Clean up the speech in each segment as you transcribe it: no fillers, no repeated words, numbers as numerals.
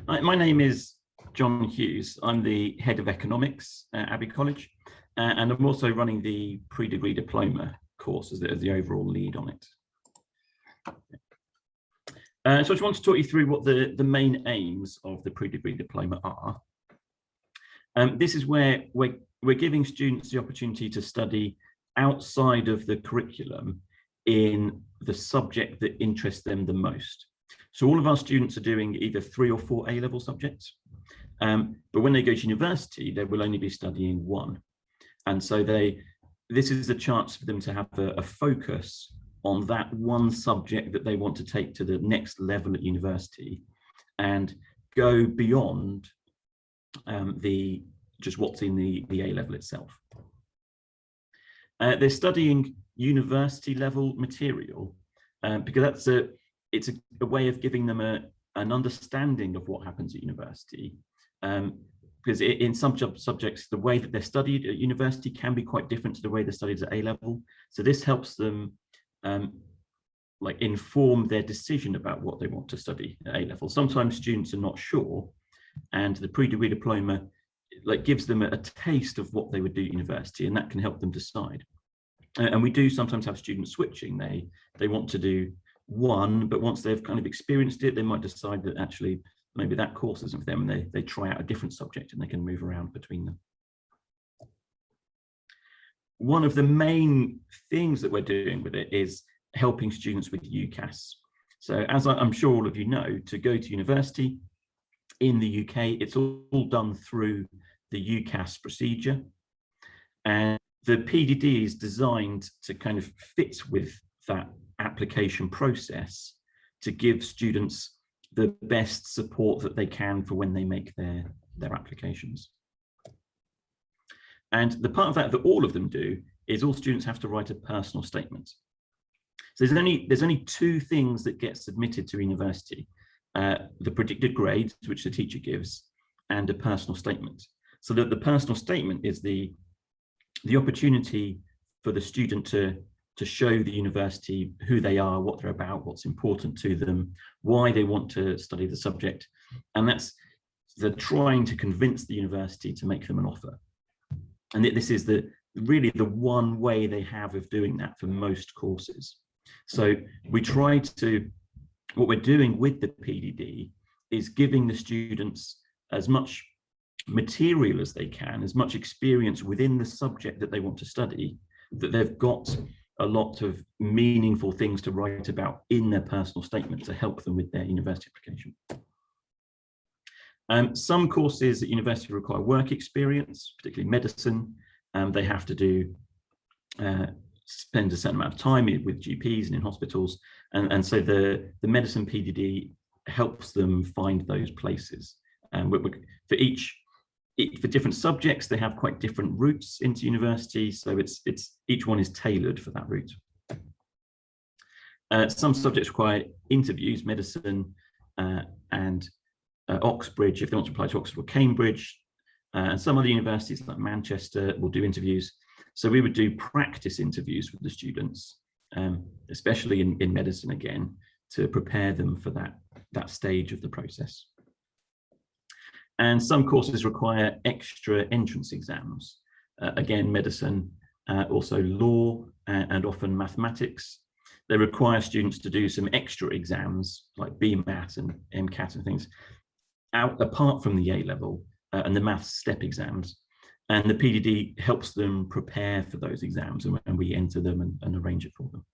My name is John Hughes. I'm the head of economics at Abbey College, and I'm also running the Pre-Degree Diploma course as the overall lead on it. So I just want to talk you through what the main aims of the Pre-Degree Diploma are. This is where we're giving students the opportunity to study outside of the curriculum in the subject that interests them the most. So all of our students are doing either 3 or 4 A-level subjects, but when they go to university, they will only be studying 1. And so this is a chance for them to have a focus on that one subject that they want to take to the next level at university and go beyond just what's in the A-level itself. They're studying university level material because it's a way of giving them an understanding of what happens at university. Because in some subjects, the way that they're studied at university can be quite different to the way they're studied at A-level. So this helps them inform their decision about what they want to study at A-level. Sometimes students are not sure, and the Pre-Degree Diploma gives them a taste of what they would do at university, and that can help them decide. And we do sometimes have students switching. They want to do 1, but once they've kind of experienced it, they might decide that actually maybe that course isn't for them, and they try out a different subject and they can move around between them. One of the main things that we're doing with it is helping students with UCAS. So as I'm sure all of you know, to go to university in the UK, it's all done through the UCAS procedure. And the PDD is designed to kind of fit with that application process to give students the best support that they can for when they make their applications. And the part of that all of them do is all students have to write a personal statement. So there's only 2 things that get submitted to university: the predicted grades, which the teacher gives, and a personal statement. So that the personal statement is the opportunity for the student to show the university who they are, what they're about, what's important to them, why they want to study the subject. And they're trying to convince the university to make them an offer. And this is really the one way they have of doing that for most courses. So what we're doing with the PDD is giving the students as much material as they can, as much experience within the subject that they want to study, that they've got a lot of meaningful things to write about in their personal statement to help them with their university application. Some courses at university require work experience, particularly medicine. They have to spend a certain amount of time with GPs and in hospitals. And so the medicine PDD helps them find those places. For different subjects, they have quite different routes into university, so each one is tailored for that route. Some subjects require interviews, medicine and Oxbridge, if they want to apply to Oxford or Cambridge, and some other universities like Manchester will do interviews. So we would do practice interviews with the students, especially in medicine again, to prepare them for that stage of the process. And some courses require extra entrance exams. Again, medicine, also law, and often mathematics. They require students to do some extra exams like BMAT and MCAT and things apart from the A-level and the maths step exams. And the PDD helps them prepare for those exams, and we enter them and arrange it for them.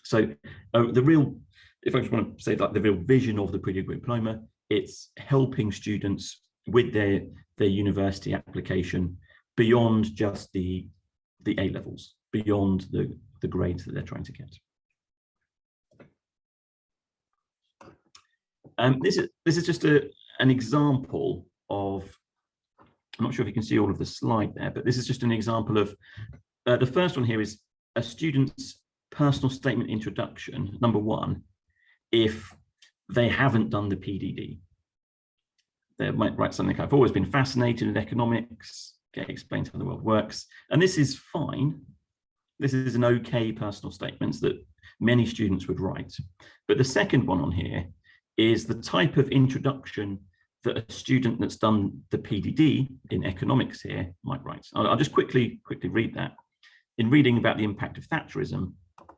So if I just want to say the real vision of the Pre-Degree Diploma, it's helping students with their university application beyond just the A-levels, beyond the grades that they're trying to get. This is just an example of, I'm not sure if you can see all of the slide there, but this is just an example of, the first one here is a student's personal statement introduction, number 1, if they haven't done the PDD. They might write something like, I've always been fascinated with economics, explain how the world works. And this is fine. This is an okay personal statement that many students would write. But the second one on here is the type of introduction that a student that's done the PDD in economics here might write. I'll just quickly read that. In reading about the impact of Thatcherism,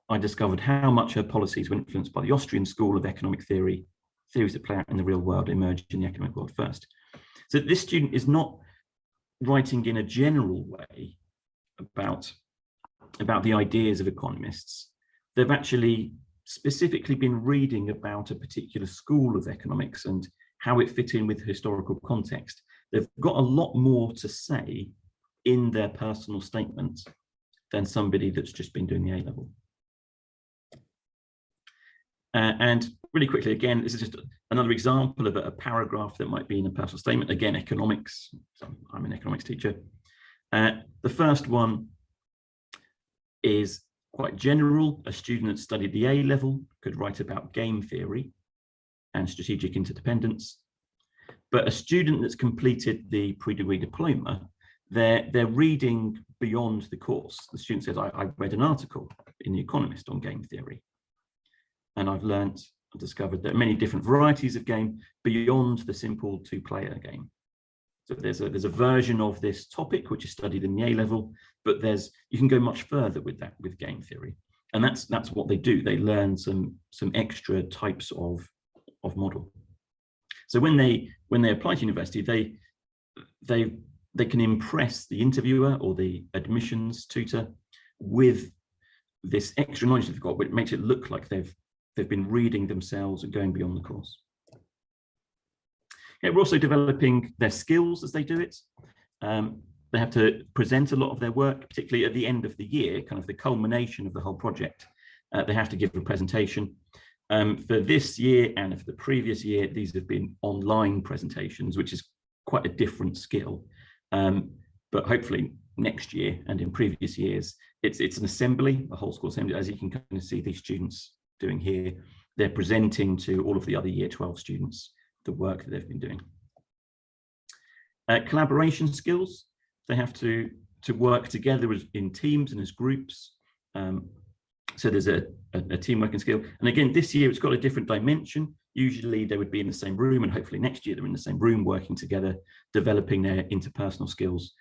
I discovered how much her policies were influenced by the Austrian school of economic theory. Theories that play out in the real world emerge in the economic world first. So this student is not writing in a general way about the ideas of economists. They've actually specifically been reading about a particular school of economics and how it fit in with historical context. They've got a lot more to say in their personal statements than somebody that's just been doing the A-level. And really quickly, again, this is just another example of a paragraph that might be in a personal statement. Again, economics. So I'm an economics teacher. The first one is quite general. A student that studied the A-level could write about game theory and strategic interdependence. But a student that's completed the pre-degree diploma, they're reading beyond the course. The student says, I read an article in The Economist on game theory. And I've discovered there are many different varieties of game beyond the simple two-player game. So there's a version of this topic which is studied in the A-level, but you can go much further with that, with game theory. And that's what they do. They learn some extra types of model. So when they apply to university, they can impress the interviewer or the admissions tutor with this extra knowledge they've got, which makes it look like they've been reading themselves and going beyond the course. Yeah, we're also developing their skills as they do it. They have to present a lot of their work, particularly at the end of the year, kind of the culmination of the whole project. They have to give a presentation. For this year and for the previous year, these have been online presentations, which is quite a different skill. But hopefully next year and in previous years, it's an assembly, a whole school assembly, as you can kind of see these students doing here. They're presenting to all of the other year 12 students the work that they've been doing. Collaboration skills, they have to work together in teams and as groups. So there's a team working skill. And again, this year it's got a different dimension. Usually they would be in the same room, and hopefully next year they're in the same room working together, developing their interpersonal skills.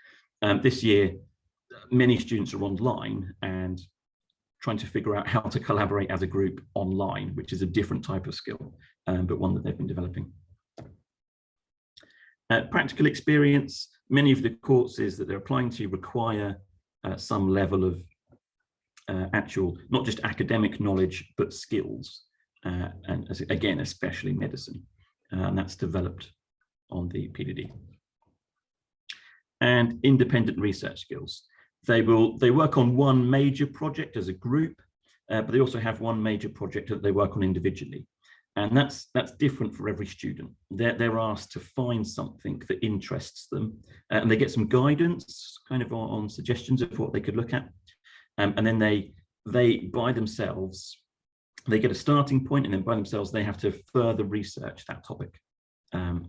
This year, many students are online and trying to figure out how to collaborate as a group online, which is a different type of skill, but one that they've been developing. Practical experience, many of the courses that they're applying to require some level of actual, not just academic knowledge, but skills. And again, especially medicine. And that's developed on the PDD. And independent research skills. They work on one major project as a group, but they also have one major project that they work on individually. And that's different for every student. They're asked to find something that interests them, and they get some guidance kind of on suggestions of what they could look at. And then they by themselves, they get a starting point, and then by themselves, they have to further research that topic and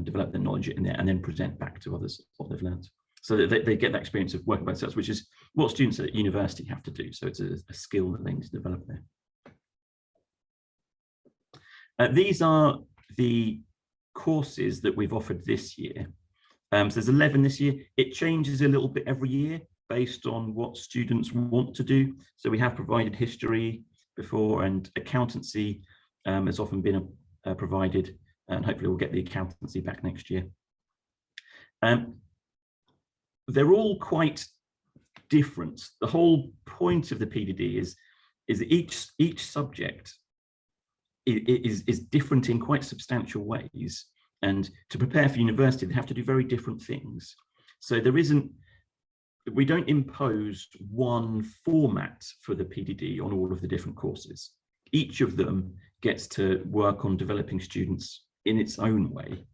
develop their knowledge in there, and then present back to others what they've learned. So that they get that experience of working by themselves, which is what students at university have to do. So it's a skill that they need to develop there. These are the courses that we've offered this year. So there's 11 this year. It changes a little bit every year based on what students want to do. So we have provided history before, and accountancy has often been provided, and hopefully we'll get the accountancy back next year. They're all quite different. The whole point of the PDD is that each subject is different in quite substantial ways, and to prepare for university they have to do very different things. So we don't impose one format for the PDD on all of the different courses. Each of them gets to work on developing students in its own way.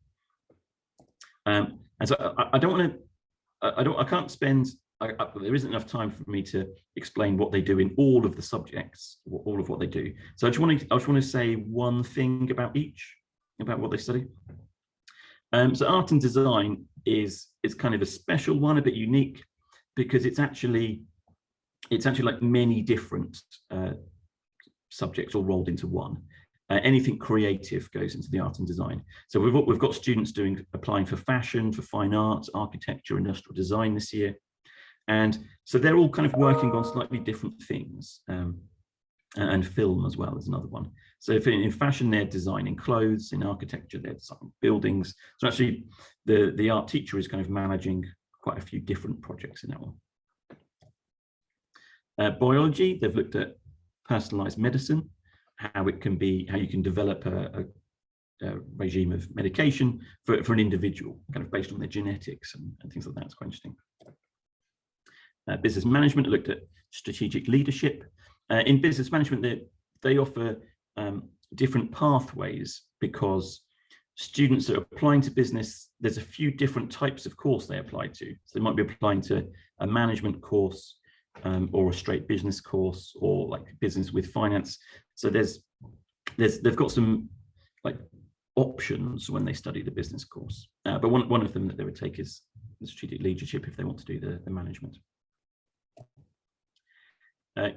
And so I can't spend, there isn't enough time for me to explain what they do in all of the subjects, all of what they do. So I just want to say one thing about what they study. So art and design is kind of a special one, a bit unique, because it's actually like many different subjects all rolled into one. Anything creative goes into the art and design. So we've got students applying for fashion, for fine arts, architecture, industrial design this year. And so they're all kind of working on slightly different things. And film as well is another one. So if in fashion, they're designing clothes, in architecture, they're designing buildings. So actually the art teacher is kind of managing quite a few different projects in that one. Biology, they've looked at personalized medicine, how you can develop a regime of medication for an individual, kind of based on their genetics and things like that. It's quite interesting. Business management looked at strategic leadership. In business management, they offer different pathways, because students that are applying to business, there's a few different types of course they apply to. So they might be applying to a management course, or a straight business course, or like business with finance. So they've got some like options when they study the business course. But one of them that they would take is the strategic leadership if they want to do the management.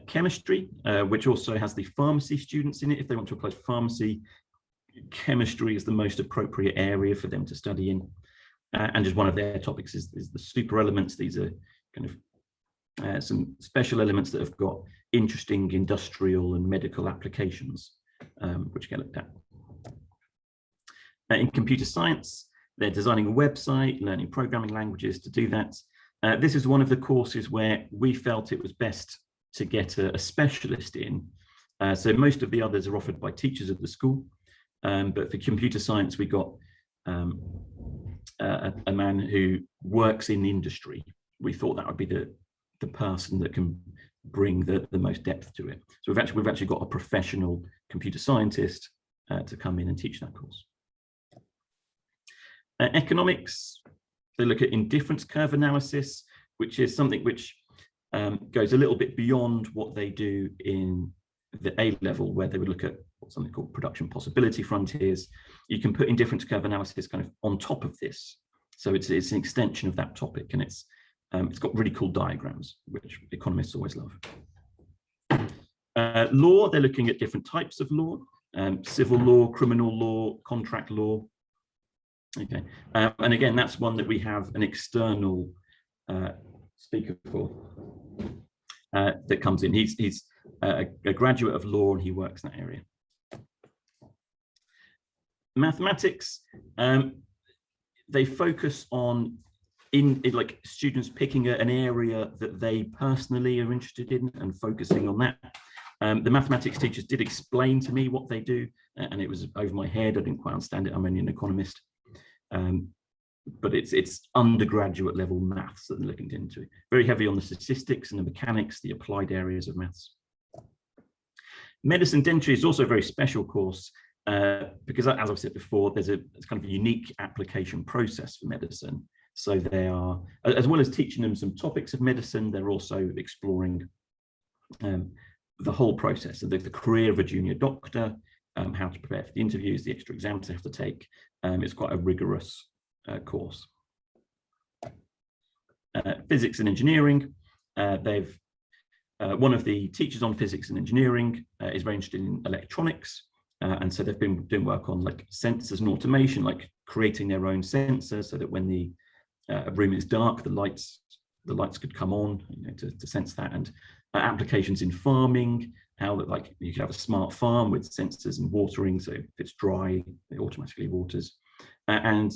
Chemistry, which also has the pharmacy students in it. If they want to apply to pharmacy, chemistry is the most appropriate area for them to study in. And just one of their topics is the super elements. These are kind of some special elements that have got interesting industrial and medical applications, which get looked at. In computer science, they're designing a website, learning programming languages to do that. This is one of the courses where we felt it was best to get a specialist in. So most of the others are offered by teachers at the school, but for computer science, we got a man who works in the industry. We thought that would be the person that can bring the most depth to it. So we've actually got a professional computer scientist to come in and teach that course. Economics, they look at indifference curve analysis, which is something which goes a little bit beyond what they do in the A level, where they would look at something called production possibility frontiers. You can put indifference curve analysis kind of on top of this. So it's an extension of that topic, and it's got really cool diagrams, which economists always love. Law, they're looking at different types of law, civil law, criminal law, contract law. Okay, and again, that's one that we have an external speaker for that comes in. He's a graduate of law, and he works in that area. Mathematics, they focus on like students picking an area that they personally are interested in and focusing on that. The mathematics teachers did explain to me what they do, and it was over my head. I didn't quite understand it. I'm only an economist. But it's undergraduate level maths that they're looking into. Very heavy on the statistics and the mechanics, the applied areas of maths. Medicine dentistry is also a very special course because, as I've said before, it's kind of a unique application process for medicine. So they are, as well as teaching them some topics of medicine, they're also exploring the whole process of the career of a junior doctor, how to prepare for the interviews, the extra exams they have to take. It's quite a rigorous course. Physics and engineering, one of the teachers on physics and engineering is very interested in electronics, and so they've been doing work on like sensors and automation, like creating their own sensors so that when the room is dark, the lights could come on, to sense that, and applications in farming, how that like you could have a smart farm with sensors and watering, so if it's dry, it automatically waters. And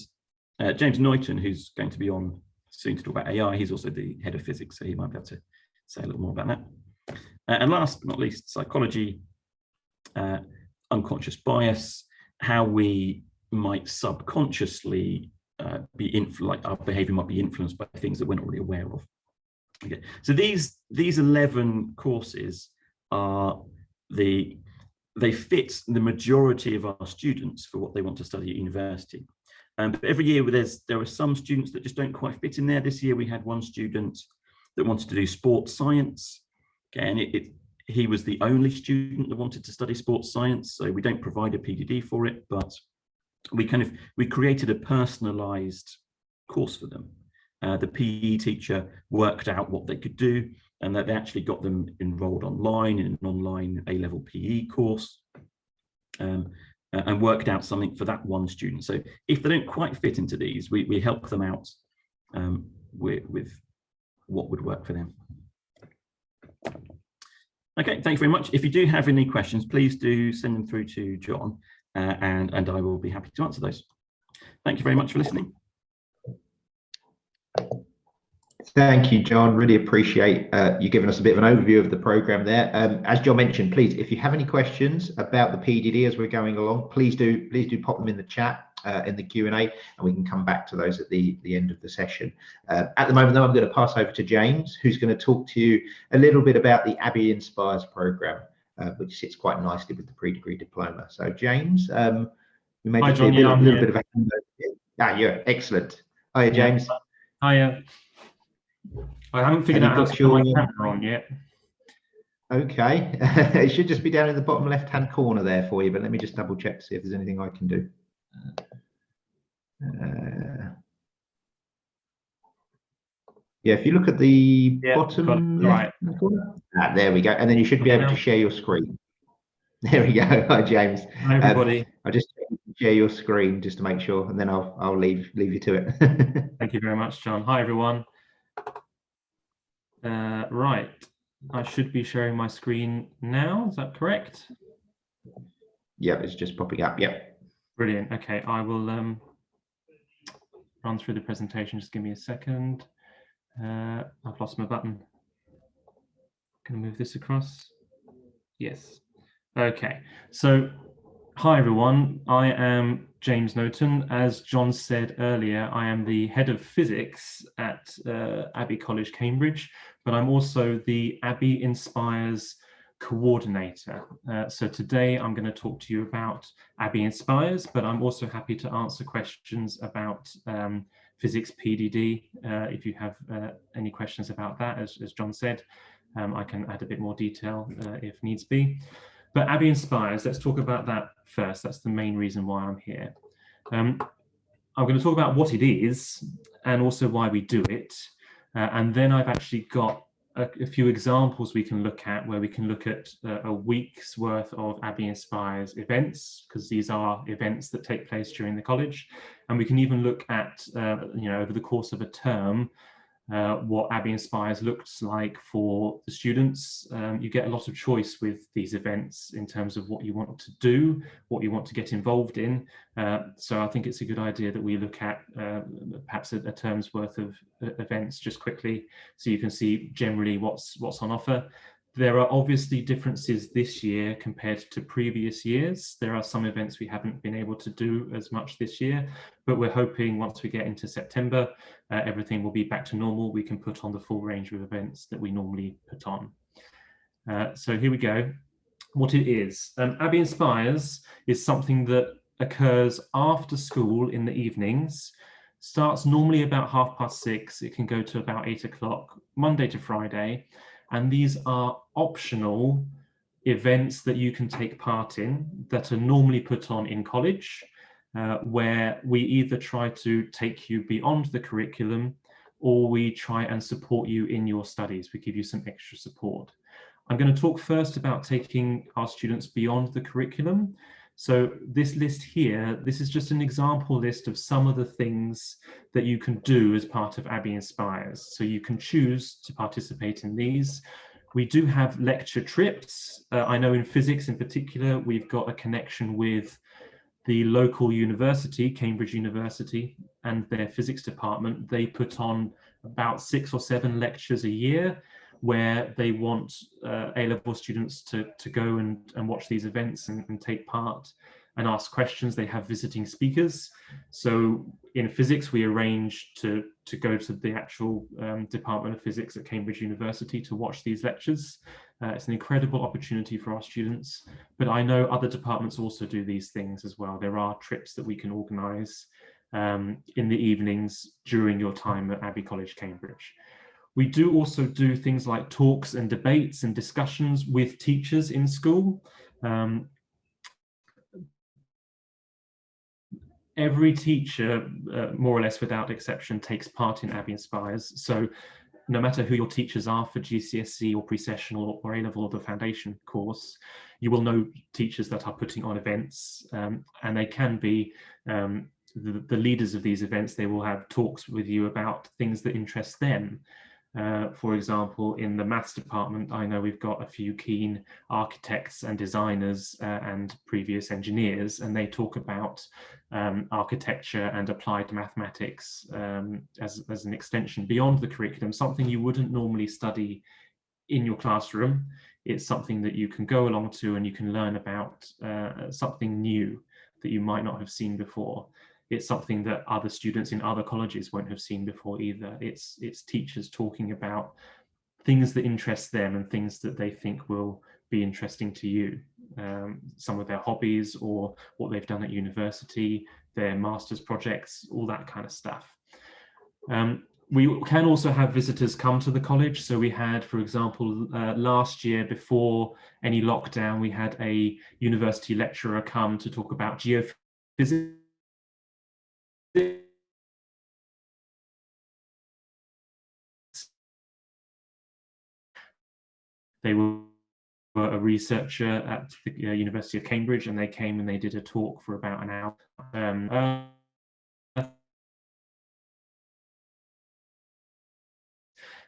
James Neuton, who's going to be on soon to talk about AI, he's also the head of physics, so he might be able to say a little more about that. And last but not least, psychology, unconscious bias, how we might subconsciously like our behavior might be influenced by things that we're not really aware of. Okay, so these 11 courses they fit the majority of our students for what they want to study at university. But every year there are some students that just don't quite fit in there. This year we had one student that wanted to do sports science. Okay, and he was the only student that wanted to study sports science, so we don't provide a PDD for it, but we created a personalized course for them. The PE teacher worked out what they could do, and that they actually got them enrolled online in an online A-level PE course. and worked out something for that one student. So if they don't quite fit into these, we help them out with what would work for them. Okay, thank you very much. If you do have any questions, please do send them through to John, and I will be happy to answer those. Thank you very much for listening. Thank you, John. Really appreciate you giving us a bit of an overview of the program there. As John mentioned, please, if you have any questions about the PDD as we're going along, please do pop them in the chat, in the Q&A, and we can come back to those at the end of the session. At the moment, though, I'm going to pass over to James, who's going to talk to you a little bit about the Abbey Inspires program, which sits quite nicely with the Pre-Degree Diploma. So, James, you may just be a little bit of a handover. Yeah, excellent. Hiya, James. Hiya. I haven't figured out how to put my camera on yet. Okay, it should just be down in the bottom left-hand corner there for you, but let me just double check to see if there's anything I can do. Yeah, if you look at the bottom left-hand corner, there we go, and then you should be able to share your screen. There we go. Hi, James. Hi, everybody. I'll just share your screen just to make sure, and then I'll leave you to it. Thank you very much, John. Hi, everyone. Right, I should be sharing my screen now. Is that correct? Yeah, it's just popping up. Yep. Brilliant. Okay, I will run through the presentation. Just give me a second. I've lost my button. Can I move this across? Yes. Okay. So, hi everyone. I am James Noten. As John said earlier, I am the head of physics at Abbey College Cambridge, but I'm also the Abbey Inspires coordinator. So today I'm going to talk to you about Abbey Inspires, but I'm also happy to answer questions about physics PDD. If you have any questions about that, as John said, I can add a bit more detail if needs be. But Abbey Inspires, let's talk about that first. That's the main reason why I'm here. I'm going to talk about what it is and also why we do it. And then I've actually got a few examples we can look at where we can look at a week's worth of Abbey Inspires events, because these are events that take place during the college. And we can even look at, over the course of a term, what Abbey Inspires looks like for the students. You get a lot of choice with these events in terms of what you want to do, what you want to get involved in. So I think it's a good idea that we look at perhaps a term's worth of events just quickly, so you can see generally what's on offer. There are obviously differences this year compared to previous years. There are some events we haven't been able to do as much this year, but we're hoping once we get into September, everything will be back to normal. We can put on the full range of events that we normally put on. So here we go. What it is. Abbey Inspires is something that occurs after school in the evenings, starts normally about 6:30. It can go to about 8 o'clock, Monday to Friday. And these are optional events that you can take part in that are normally put on in college, where we either try to take you beyond the curriculum or we try and support you in your studies. We give you some extra support. I'm going to talk first about taking our students beyond the curriculum. So this list here, this is just an example list of some of the things that you can do as part of Abbey Inspires. So you can choose to participate in these. We do have lecture trips. I know in physics in particular, we've got a connection with the local university, Cambridge University, and their physics department. They put on about 6 or 7 lectures a year where they want A-level students to go and watch these events and take part and ask questions. They have visiting speakers. So in physics, we arrange to go to the actual Department of Physics at Cambridge University to watch these lectures. It's an incredible opportunity for our students, but I know other departments also do these things as well. There are trips that we can organise in the evenings during your time at Abbey College Cambridge. We do also do things like talks and debates and discussions with teachers in school. Every teacher, more or less without exception, takes part in Abbey Inspires. So no matter who your teachers are for GCSE or pre-sessional or A-level or the foundation course, you will know teachers that are putting on events, and they can be the leaders of these events. They will have talks with you about things that interest them. For example, in the maths department, I know we've got a few keen architects and designers and previous engineers, and they talk about architecture and applied mathematics as an extension beyond the curriculum, something you wouldn't normally study in your classroom. It's something that you can go along to, and you can learn about something new that you might not have seen before. It's something that other students in other colleges won't have seen before either. It's teachers talking about things that interest them and things that they think will be interesting to you. Some of their hobbies or what they've done at university, their master's projects, all that kind of stuff. We can also have visitors come to the college. So we had, for example, last year, before any lockdown, we had a university lecturer come to talk about geophysics. They were a researcher at the University of Cambridge, and they came and they did a talk for about an hour.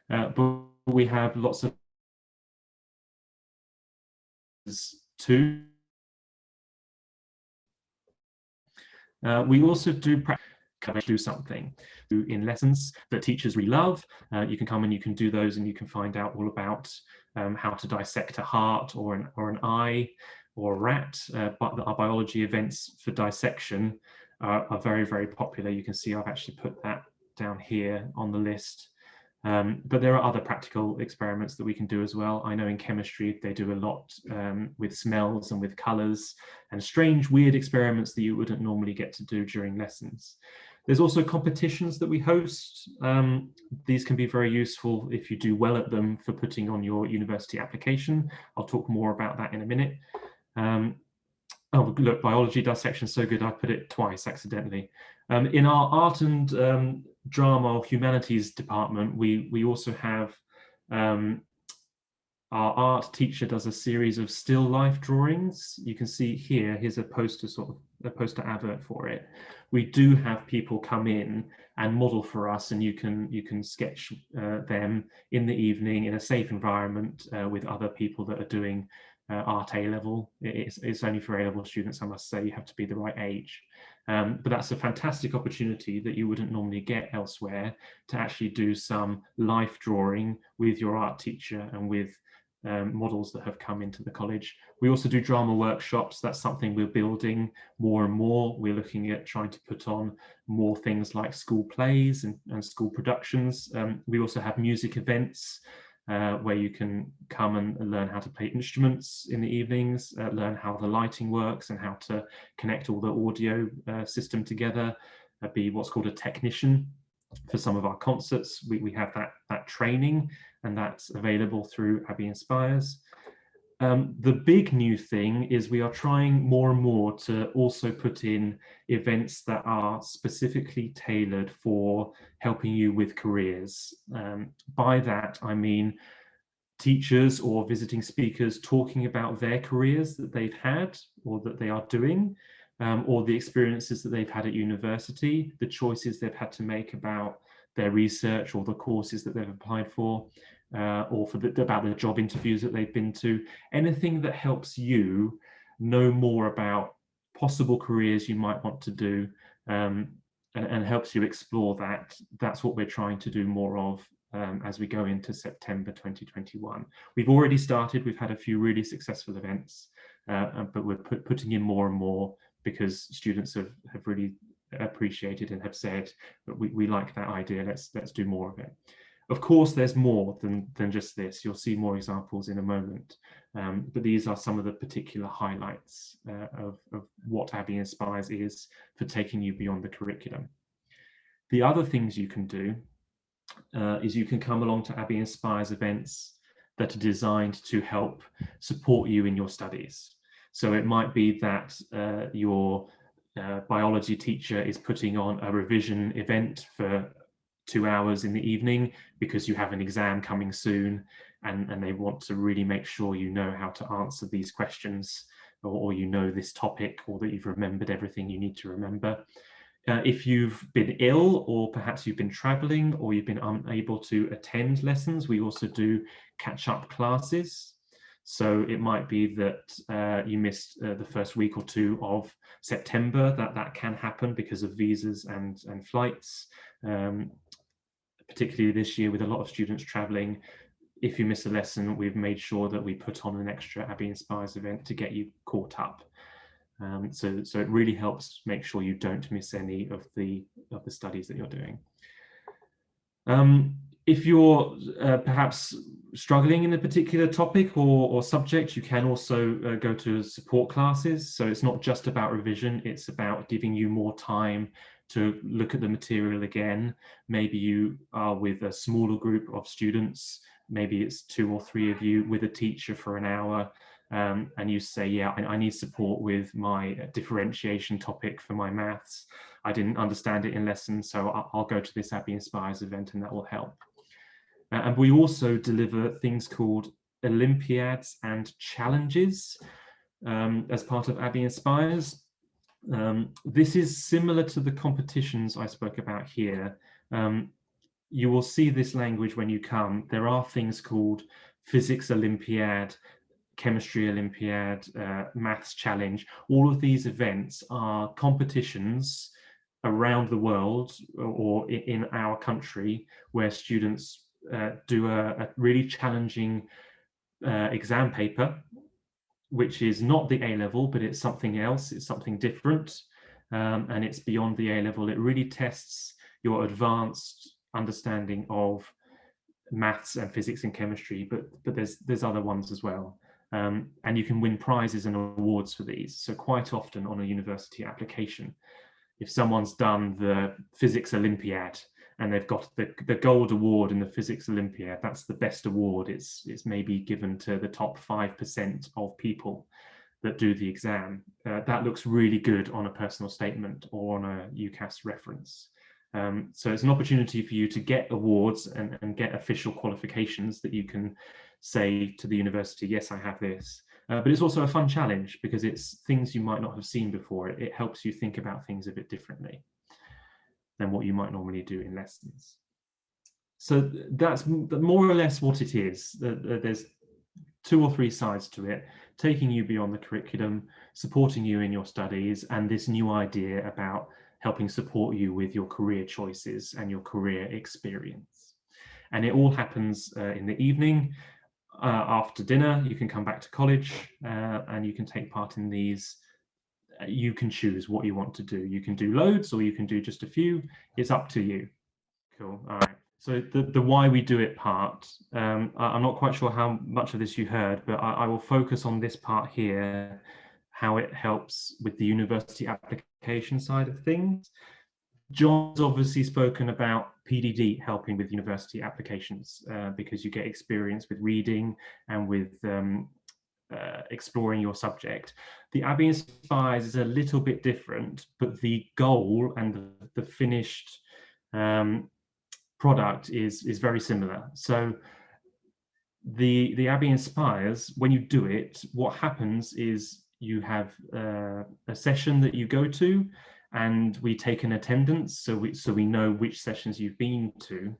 But we have lots of too. We also do something in lessons that teachers really love. You can come and you can do those, and you can find out all about how to dissect a heart or an eye or a rat. But our biology events for dissection are very, very popular. You can see I've actually put that down here on the list. But there are other practical experiments that we can do as well. I know in chemistry they do a lot with smells and with colours and strange, weird experiments that you wouldn't normally get to do during lessons. There's also competitions that we host. These can be very useful if you do well at them for putting on your university application. I'll talk more about that in a minute. Oh, look, biology dissection, so good, I put it twice accidentally. In our art and drama or humanities department, we also have our art teacher does a series of still life drawings. You can see here, here's a poster advert for it. We do have people come in and model for us, and you can sketch them in the evening in a safe environment with other people that are doing art A-level. It's only for A-level students, I must say. You have to be the right age. But that's a fantastic opportunity that you wouldn't normally get elsewhere, to actually do some life drawing with your art teacher and with models that have come into the college. We also do drama workshops. That's something we're building more and more. We're looking at trying to put on more things like school plays and school productions. We also have music events where you can come and learn how to play instruments in the evenings, learn how the lighting works and how to connect all the audio system together, be what's called a technician. For some of our concerts, we have that training, and that's available through Abbey Inspires. The big new thing is we are trying more and more to also put in events that are specifically tailored for helping you with careers. By that, I mean teachers or visiting speakers talking about their careers that they've had or that they are doing, or the experiences that they've had at university, the choices they've had to make about their research or the courses that they've applied for, or about the job interviews that they've been to. Anything that helps you know more about possible careers you might want to do, and helps you explore that. That's what we're trying to do more of as we go into September 2021. We've already started. We've had a few really successful events, but we're putting in more and more because students have really appreciated and have said that we like that idea. Let's do more of it. Of course, there's more than just this. You'll see more examples in a moment, but these are some of the particular highlights of what Abbey Inspires is for taking you beyond the curriculum. The other things you can do is you can come along to Abbey Inspires events that are designed to help support you in your studies. So it might be that your biology teacher is putting on a revision event for 2 hours in the evening because you have an exam coming soon, and they want to really make sure you know how to answer these questions, or you know this topic, or that you've remembered everything you need to remember. If you've been ill, or perhaps you've been traveling, or you've been unable to attend lessons, we also do catch-up classes. So it might be that you missed the first week or two of September. That can happen because of visas and flights. Particularly this year with a lot of students traveling, if you miss a lesson, we've made sure that we put on an extra Abbey Inspires event to get you caught up. So it really helps make sure you don't miss any of the studies that you're doing. If you're perhaps struggling in a particular topic or subject, you can also go to support classes. So it's not just about revision, it's about giving you more time to look at the material again. Maybe you are with a smaller group of students, maybe it's 2 or 3 of you with a teacher for an hour, and you say, yeah, I need support with my differentiation topic for my maths. I didn't understand it in lessons, so I'll go to this Abbey Inspires event and that will help. And we also deliver things called Olympiads and challenges as part of Abbey Inspires. This is similar to the competitions I spoke about here. You will see this language when you come. There are things called Physics Olympiad, Chemistry Olympiad, Maths Challenge. All of these events are competitions around the world or in our country where students do a really challenging exam paper, which is not the A-level, but it's something else, it's something different, and it's beyond the A-level. It really tests your advanced understanding of maths and physics and chemistry, but there's other ones as well. And you can win prizes and awards for these. So quite often on a university application, if someone's done the Physics Olympiad and they've got the gold award in the Physics Olympiad, that's the best award. It's maybe given to the top 5% of people that do the exam. That looks really good on a personal statement or on a UCAS reference. So it's an opportunity for you to get awards and get official qualifications that you can say to the university, yes, I have this. But it's also a fun challenge because it's things you might not have seen before. It helps you think about things a bit differently than what you might normally do in lessons. So that's more or less what it is. There's 2 or 3 sides to it, taking you beyond the curriculum, supporting you in your studies, and this new idea about helping support you with your career choices and your career experience. And it all happens in the evening. After dinner, you can come back to college and you can take part in these. You can choose what you want to do. You can do loads or you can do just a few. It's up to you. Cool. All right. So the why we do it part, I'm not quite sure how much of this you heard, but I will focus on this part here, how it helps with the university application side of things. John's obviously spoken about PDD helping with university applications because you get experience with reading and with exploring your subject. The Abbey Inspires is a little bit different, but the goal and the finished product is very similar. So the Abbey Inspires, when you do it, what happens is you have a session that you go to, and we take an attendance, so we know which sessions you've been to,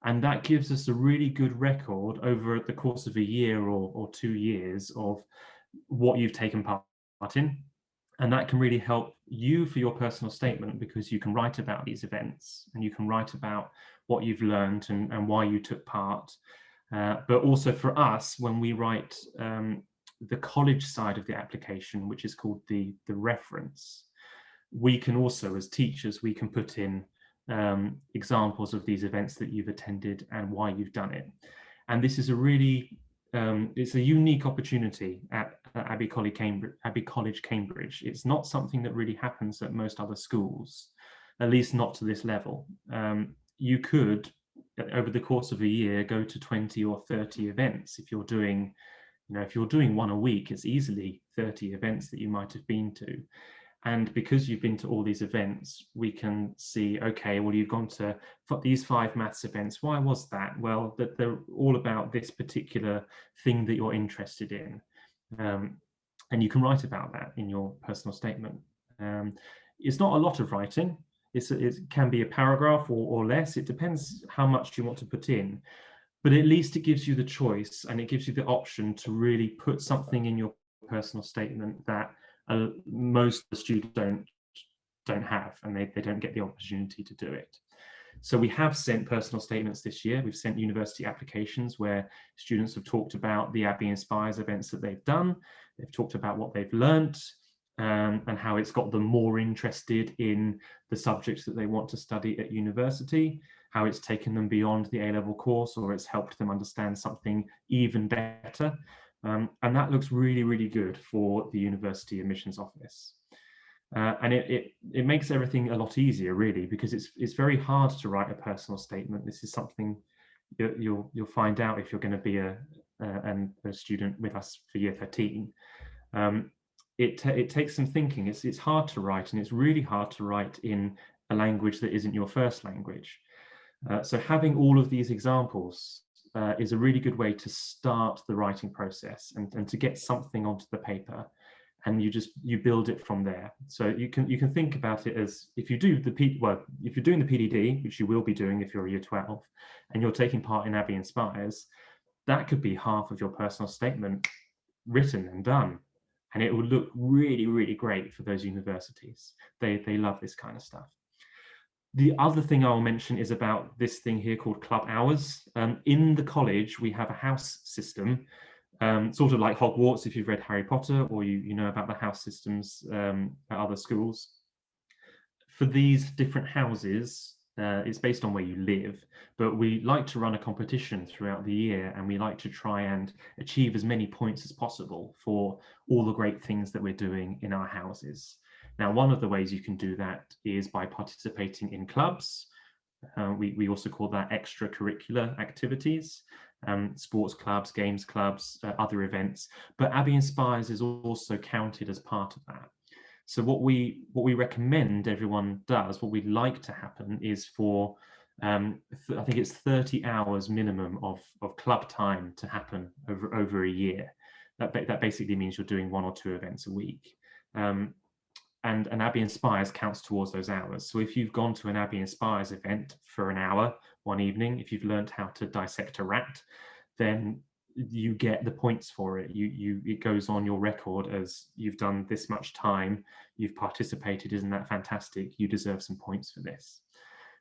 and that gives us a really good record over the course of a year or 2 years of what you've taken part in, and that can really help you for your personal statement because you can write about these events and you can write about what you've learned and why you took part, but also for us when we write the college side of the application, which is called the reference. We can also, as teachers, we can put in examples of these events that you've attended and why you've done it. And this is a really, it's a unique opportunity at Abbey College Cambridge. It's not something that really happens at most other schools, at least not to this level. You could, over the course of a year, go to 20 or 30 events. If you're doing, if you're doing one a week, it's easily 30 events that you might have been to. And because you've been to all these events, we can see, okay, well, you've gone to these 5 maths events. Why was that? Well, that they're all about this particular thing that you're interested in. And you can write about that in your personal statement. It's not a lot of writing. It can be a paragraph or less. It depends how much you want to put in. But at least it gives you the choice, and it gives you the option to really put something in your personal statement that most of the students don't have, and they don't get the opportunity to do it. So we have sent personal statements this year. We've sent university applications where students have talked about the Abbey Inspires events that they've done. They've talked about what they've learnt, and how it's got them more interested in the subjects that they want to study at university, how it's taken them beyond the A-level course, or it's helped them understand something even better. And that looks really, really good for the university admissions office. And it makes everything a lot easier, really, because it's very hard to write a personal statement. This is something you'll find out if you're going to be a student with us for year 13. It takes some thinking. It's hard to write, and it's really hard to write in a language that isn't your first language. So having all of these examples is a really good way to start the writing process and to get something onto the paper, and you build it from there. So you can think about it as, if you do if you're doing the PDD, which you will be doing if you're a year 12, and you're taking part in Abbey Inspires, that could be half of your personal statement written and done. And it will look really, really great for those universities. They love this kind of stuff. The other thing I'll mention is about this thing here called club hours. In the college, we have a house system, sort of like Hogwarts if you've read Harry Potter, or you know about the house systems at other schools. For these different houses, it's based on where you live, but we like to run a competition throughout the year, and we like to try and achieve as many points as possible for all the great things that we're doing in our houses. Now, one of the ways you can do that is by participating in clubs. We also call that extracurricular activities, sports clubs, games clubs, other events, but Abbey Inspires is also counted as part of that. So what we recommend everyone does, what we'd like to happen is for, I think it's 30 hours minimum of club time to happen over a year. That basically means you're doing 1 or 2 events a week. And Abbey Inspires counts towards those hours. So if you've gone to an Abbey Inspires event for an hour one evening, if you've learned how to dissect a rat, then you get the points for it. It goes on your record as you've done this much time, you've participated. Isn't that fantastic? You deserve some points for this.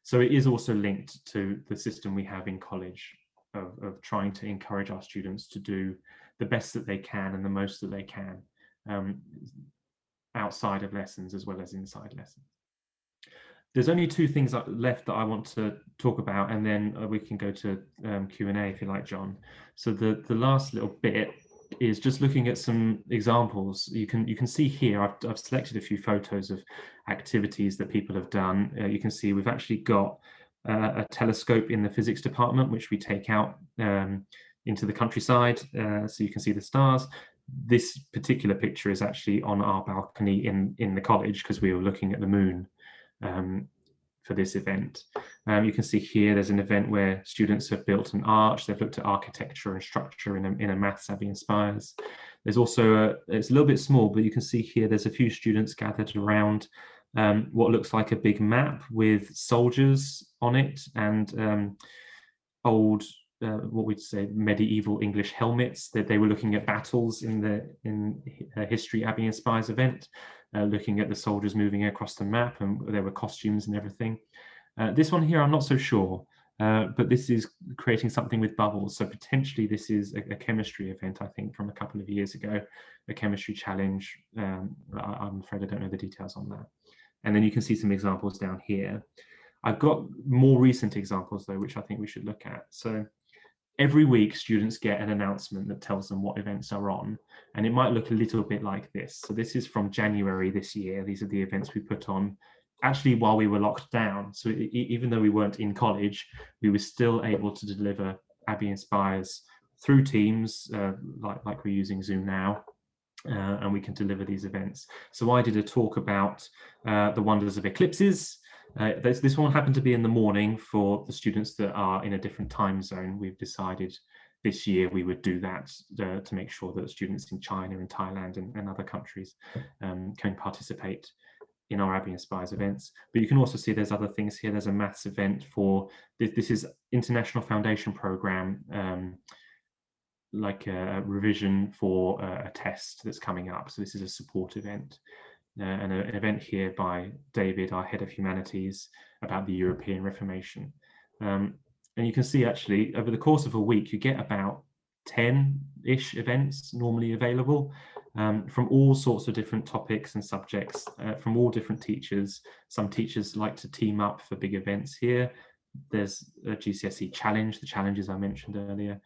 So it is also linked to the system we have in college of trying to encourage our students to do the best that they can and the most that they can, outside of lessons as well as inside lessons. There's only 2 things left that I want to talk about, and then we can go to Q&A if you like, John. So the last little bit is just looking at some examples. You can see here, I've selected a few photos of activities that people have done. You can see we've actually got a telescope in the physics department, which we take out into the countryside, so you can see the stars. This particular picture is actually on our balcony in the college, because we were looking at the moon for this event. You can see here there's an event where students have built an arch. They've looked at architecture and structure in a maths Abbey Inspires. There's also it's a little bit small, but you can see here there's a few students gathered around what looks like a big map with soldiers on it, and old what we'd say medieval English helmets. That they were looking at battles in History Abbey Inspires event, looking at the soldiers moving across the map, and there were costumes and everything. This one here, I'm not so sure, but this is creating something with bubbles. So potentially this is a chemistry event, I think, from a couple of years ago, a chemistry challenge. I'm afraid I don't know the details on that. And then you can see some examples down here. I've got more recent examples though, which I think we should look at. So every week students get an announcement that tells them what events are on, and it might look a little bit like this. So this is from January this year. These are the events we put on actually while we were locked down. So even though we weren't in college, we were still able to deliver Abbey Inspires through Teams, like we're using Zoom now. and we can deliver these events. So I did a talk about the wonders of eclipses. This one happened to be in the morning for the students that are in a different time zone. We've decided this year we would do that to make sure that students in China and Thailand and other countries can participate in our Abbey Inspires events. But you can also see there's other things here. There's a maths event for, this is International Foundation Programme, like a revision for a test that's coming up. So this is a support event. And an event here by David, our Head of Humanities, about the European Reformation. And you can see actually over the course of a week, you get about 10-ish events normally available from all sorts of different topics and subjects from all different teachers. Some teachers like to team up for big events here. There's a GCSE challenge, the challenges I mentioned earlier.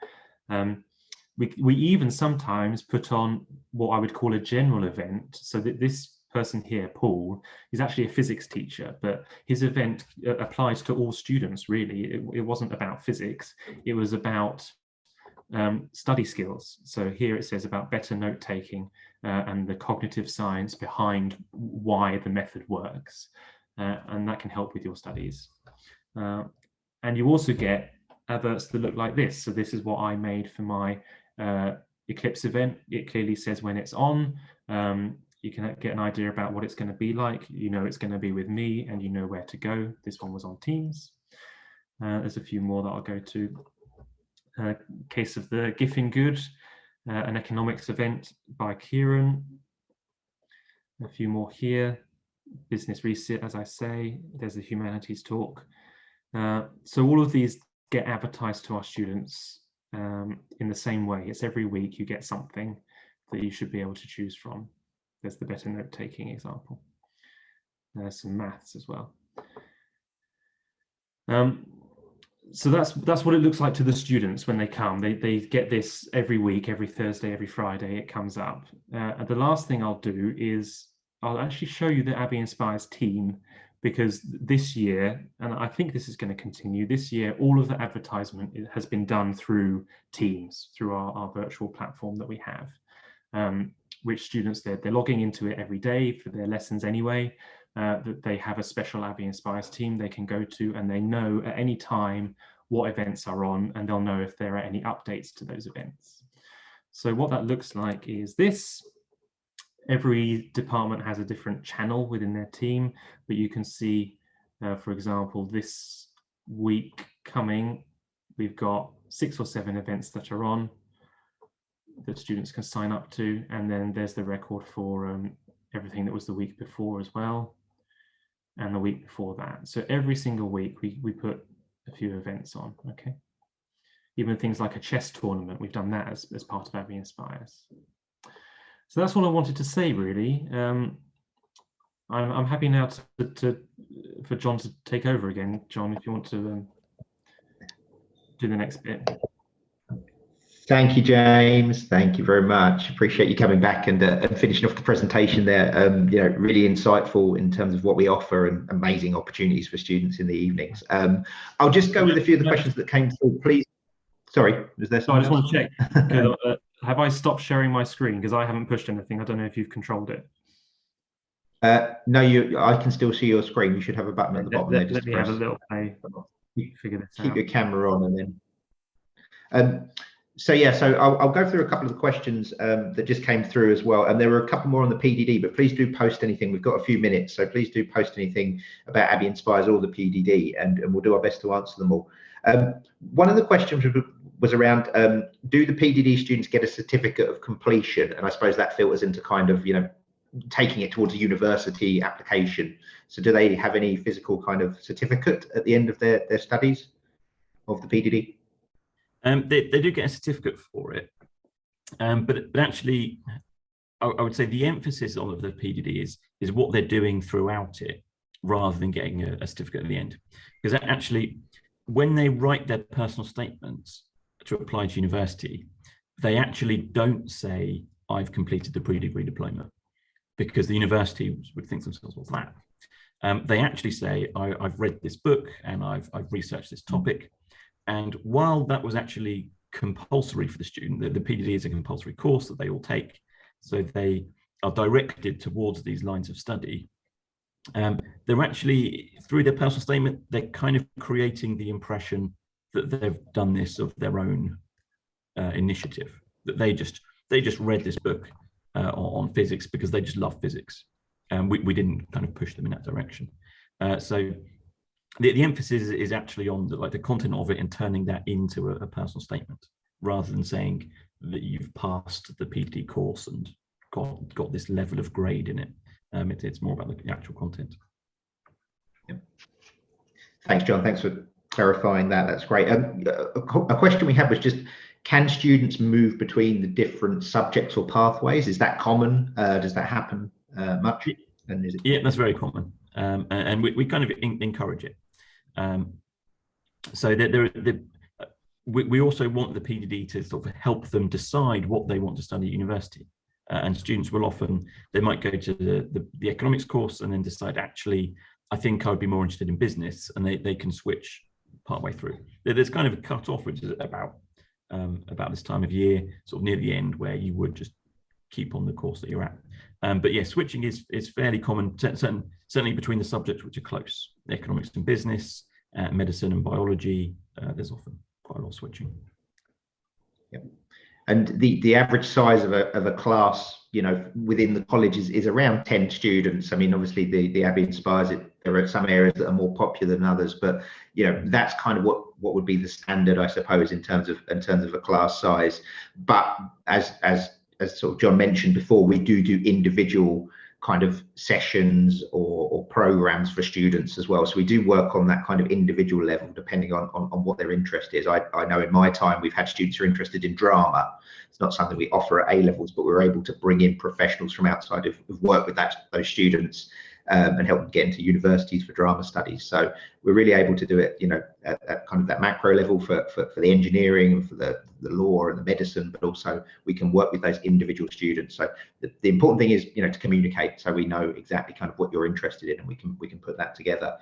We even sometimes put on what I would call a general event. So that this person here, Paul, is actually a physics teacher, but his event applies to all students, really. It wasn't about physics, it was about study skills. So here it says about better note-taking and the cognitive science behind why the method works. And that can help with your studies. And you also get adverts that look like this. So this is what I made for my Eclipse event. It clearly says when it's on. You can get an idea about what it's going to be like. You know it's going to be with me and you know where to go. This one was on Teams. There's a few more that I'll go to. Case of the Giffin Good, an economics event by Kieran. A few more here. Business Reset, as I say. There's the humanities talk. So all of these get advertised to our students in the same way. It's every week you get something that you should be able to choose from. There's the better note-taking example. There's some maths as well. So that's what it looks like to the students when they come. They get this every week, every Thursday, every Friday, it comes up. And the last thing I'll do is I'll actually show you the Abbey Inspires team, because this year, and I think this is going to continue, this year, all of the advertisement has been done through Teams, through our virtual platform that we have. Which students, they're logging into it every day for their lessons anyway, that they have a special Abbey Inspires team they can go to, and they know at any time what events are on, and they'll know if there are any updates to those events. So what that looks like is this. Every department has a different channel within their team, but you can see, for example, this week coming, we've got 6 or 7 events that are on that students can sign up to, and then there's the record for everything that was the week before as well, and the week before that. So every single week we put a few events on. Okay, even things like a chess tournament, we've done that as part of Abbey Inspires. So that's all I wanted to say, really. I'm happy now for John to take over again. John, if you want to do the next bit. Thank you, James. Thank you very much. Appreciate you coming back and finishing off the presentation there. You know, really insightful in terms of what we offer and amazing opportunities for students in the evenings. I'll just go with a few of the questions that came through, please. Sorry, was there something else? I just want to check. Have I stopped sharing my screen? Because I haven't pushed anything. I don't know if you've controlled it. No, I can still see your screen. You should have a button at the bottom there. Let me have a little play. Figure this out. Keep your camera on and then. So yeah, so I'll go through a couple of the questions that just came through as well, and there were a couple more on the PDD, but please do post anything. We've got a few minutes, so please do post anything about Abbey Inspires or the PDD, and we'll do our best to answer them all. One of the questions was around, do the PDD students get a certificate of completion? And I suppose that filters into kind of, you know, taking it towards a university application. So do they have any physical kind of certificate at the end of their studies of the PDD? They do get a certificate for it, but actually, I would say the emphasis on the PDD is what they're doing throughout it, rather than getting a certificate at the end. Because actually, when they write their personal statements to apply to university, they actually don't say, I've completed the pre-degree diploma, because the university would think to themselves, what's that? They actually say, I've read this book and I've researched this topic. And while that was actually compulsory for the student, the PDD is a compulsory course that they all take. so they are directed towards these lines of study, they're actually, through their personal statement, they're kind of creating the impression that they've done this of their own initiative, that they just read this book on physics because they just love physics, and we didn't kind of push them in that direction. So the emphasis is actually on the content of it and turning that into a personal statement, rather than saying that you've passed the PhD course and got this level of grade in it. It's more about the actual content. Yeah. Thanks, John. Thanks for clarifying that. That's great. A question we had was just, can students move between the different subjects or pathways? Is that common? Does that happen much? And is it... Yeah, that's very common. And we kind of encourage it. So we also want the PhD to sort of help them decide what they want to study at university. And students will often, they might go to the economics course and then decide, actually, I think I would be more interested in business, and they can switch partway through. There's kind of a cut-off, which is about this time of year, sort of near the end, where you would just keep on the course that you're at. But yeah, switching is fairly common, certainly between the subjects which are close. Economics and business, medicine and biology, there's often quite a lot of switching. Yep. And the average size of a class, within the college is around 10 students. I mean, obviously the Abbey Inspires it. There are some areas that are more popular than others, but that's kind of what would be the standard, I suppose, in terms of a class size. But as sort of John mentioned before, we do individual kind of sessions or programs for students as well. So we do work on that kind of individual level, depending on what their interest is. I know in my time, we've had students who are interested in drama. It's not something we offer at A-levels, but we're able to bring in professionals from outside of work with those students and help them get into universities for drama studies. So we're really able to do it, at kind of that macro level for the engineering and for the law and the medicine, but also we can work with those individual students. So the important thing is, to communicate, so we know exactly kind of what you're interested in, and we can put that together.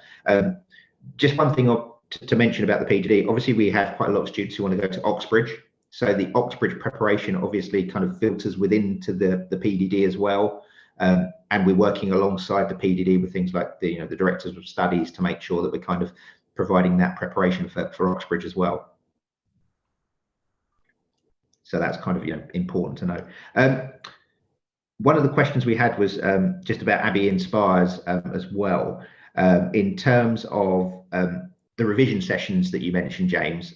Just one thing to mention about the PhD, obviously we have quite a lot of students who want to go to Oxbridge. So the Oxbridge preparation obviously kind of filters within to the PhD as well. And we're working alongside the PhD with things like the directors of studies to make sure that we're kind of providing that preparation for Oxbridge as well. So that's kind of important to know. One of the questions we had was just about Abbey Inspires as well, in terms of the revision sessions that you mentioned, James.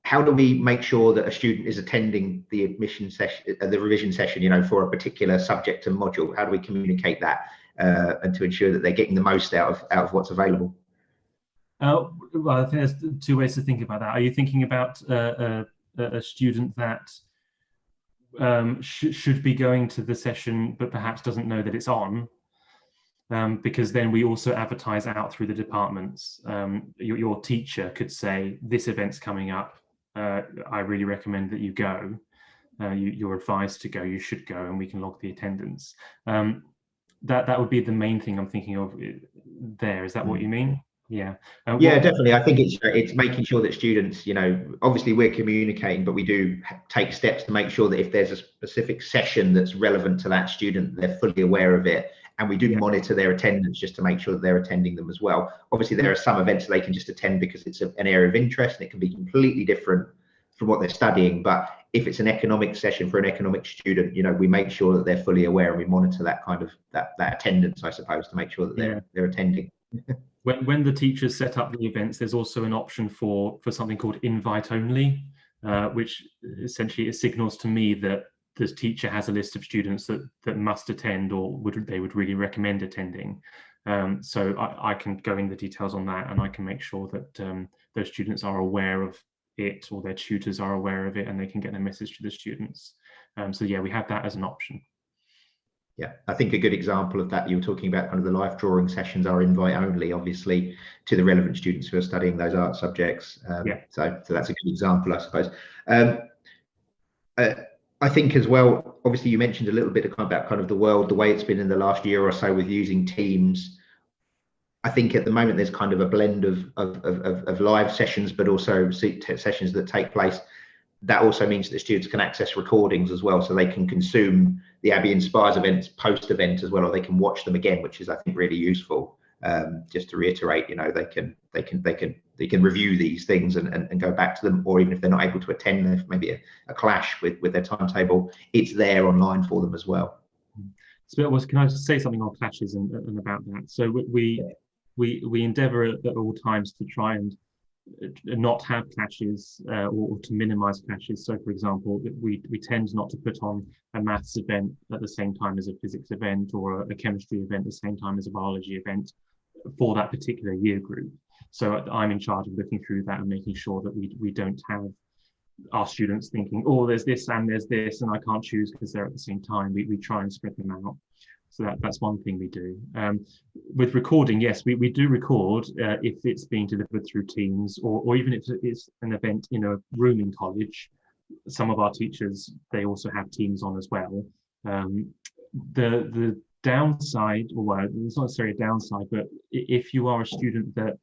How do we make sure that a student is attending the admission session, the revision session, for a particular subject and module? How do we communicate that and to ensure that they're getting the most out of what's available? Well, I think there's two ways to think about that. Are you thinking about a student that should be going to the session but perhaps doesn't know that it's on? Because then we also advertise out through the departments. Your teacher could say, this event's coming up. I really recommend that you go. You're advised to go, you should go, and we can log the attendance. That would be the main thing I'm thinking of there. Is that what you mean? Yeah. Yeah, definitely. I think it's making sure that students, obviously we're communicating, but we do take steps to make sure that if there's a specific session that's relevant to that student, they're fully aware of it. And we do monitor their attendance just to make sure that they're attending them as well. Obviously, there are some events they can just attend because it's an area of interest and it can be completely different from what they're studying. But if it's an economics session for an economics student, we make sure that they're fully aware and we monitor that kind of that attendance, I suppose, to make sure that they're attending. When the teachers set up the events, there's also an option for something called invite only, which essentially it signals to me that the teacher has a list of students that must attend or they would really recommend attending. So I can go in the details on that, and I can make sure that those students are aware of it, or their tutors are aware of it, and they can get a message to the students. So yeah, we have that as an option. Yeah, I think a good example of that, you were talking about kind of the life drawing sessions are invite only, obviously, to the relevant students who are studying those art subjects. So that's a good example, I suppose. I think as well, obviously you mentioned a little bit about kind of the world, the way it's been in the last year or so with using Teams. I think at the moment there's kind of a blend of live sessions, but also sessions that take place. That also means that students can access recordings as well, so they can consume the Abbey Inspires events post-event as well, or they can watch them again, which is, I think, really useful. Just to reiterate, you know, they can review these things and go back to them, or even if they're not able to attend, if maybe a clash with their timetable, it's there online for them as well. So, can I just say something on clashes and about that? So we endeavour at all times to try and not have clashes, or to minimise clashes. So, for example, we tend not to put on a maths event at the same time as a physics event, or a chemistry event at the same time as a biology event for that particular year group. So I'm in charge of looking through that and making sure that we don't have our students thinking, oh, there's this and there's this and I can't choose because they're at the same time. We try and spread them out. So that's one thing we do. With recording, yes, we do record if it's being delivered through Teams, or even if it's an event in a room in college. Some of our teachers, they also have Teams on as well. The downside, or well, it's not necessarily a downside, but if you are a student that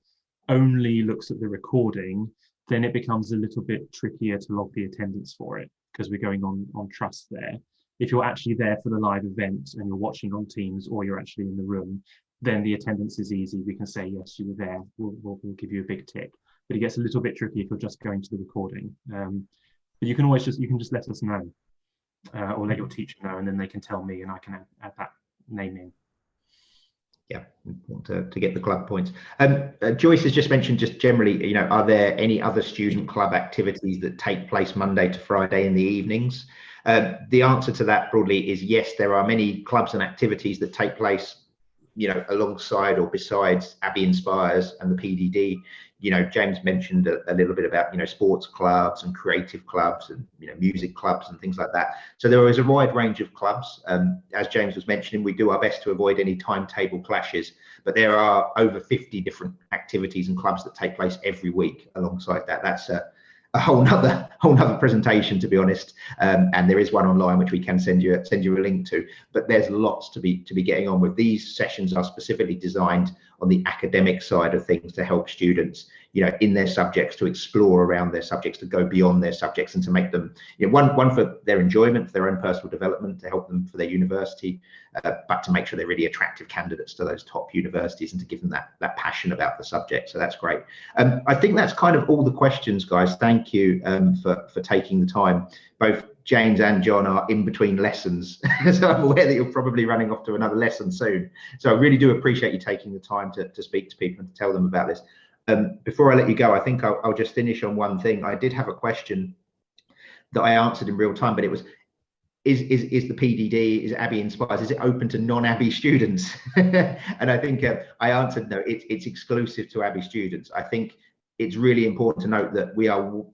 only looks at the recording, then it becomes a little bit trickier to log the attendance for it, because we're going on trust there. If you're actually there for the live event and you're watching on Teams, or you're actually in the room, then the attendance is easy. We can say, yes, you were there. We'll give you a big tick. But it gets a little bit tricky if you're just going to the recording. But you can always just let us know, or let your teacher know, and then they can tell me and I can add that name in. Yeah, important to get the club points. Joyce has just mentioned, just generally, you know, are there any other student club activities that take place Monday to Friday in the evenings? The answer to that broadly is yes, there are many clubs and activities that take place, you know, alongside or besides Abbey Inspires and the PDD. You know, James mentioned a little bit about, you know, sports clubs and creative clubs and, you know, music clubs and things like that. So there is a wide range of clubs. As James was mentioning, we do our best to avoid any timetable clashes, but there are over 50 different activities and clubs that take place every week alongside that. That's a whole nother presentation, to be honest. And there is one online which we can send you a link to. But there's lots to be getting on with. These sessions are specifically designed on the academic side of things to help students, you know, in their subjects, to explore around their subjects, to go beyond their subjects, and to make them, you know, one for their enjoyment, for their own personal development, to help them for their university, but to make sure they're really attractive candidates to those top universities, and to give them that passion about the subject. So that's great. I think that's kind of all the questions, guys. Thank you for taking the time. Both James and John are in between lessons, so I'm aware that you're probably running off to another lesson soon. So I really do appreciate you taking the time to speak to people and to tell them about this. Before I let you go, I think I'll just finish on one thing. I did have a question that I answered in real time, but it was, is the PDD, is Abbey Inspires, is it open to non-Abbey students? And I think I answered no, it's exclusive to Abbey students. I think it's really important to note that we are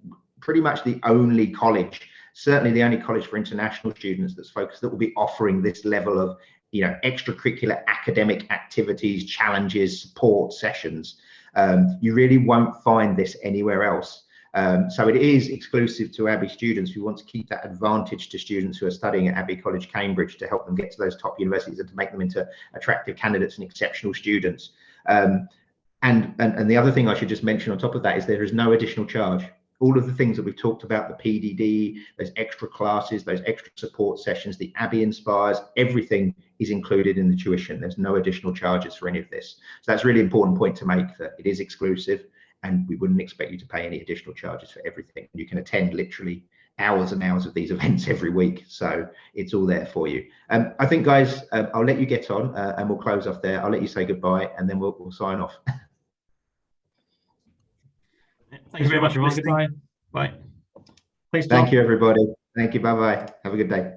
pretty much the only college, certainly the only college for international students that's focused, that will be offering this level of, you know, extracurricular academic activities, challenges, support sessions. You really won't find this anywhere else. So it is exclusive to Abbey students. We want to keep that advantage to students who are studying at Abbey College Cambridge, to help them get to those top universities and to make them into attractive candidates and exceptional students. And the other thing I should just mention on top of that is there is no additional charge. All of the things that we've talked about, the PDD, those extra classes, those extra support sessions, the Abbey Inspires, everything is included in the tuition. There's no additional charges for any of this. So that's a really important point to make, that it is exclusive, and we wouldn't expect you to pay any additional charges for everything. You can attend literally hours and hours of these events every week. So it's all there for you. I think, guys, I'll let you get on and we'll close off there. I'll let you say goodbye and then we'll sign off. Thanks very much for listening. Goodbye. Bye. Thanks, John. Thank you, everybody. Thank you. Bye-bye. Have a good day.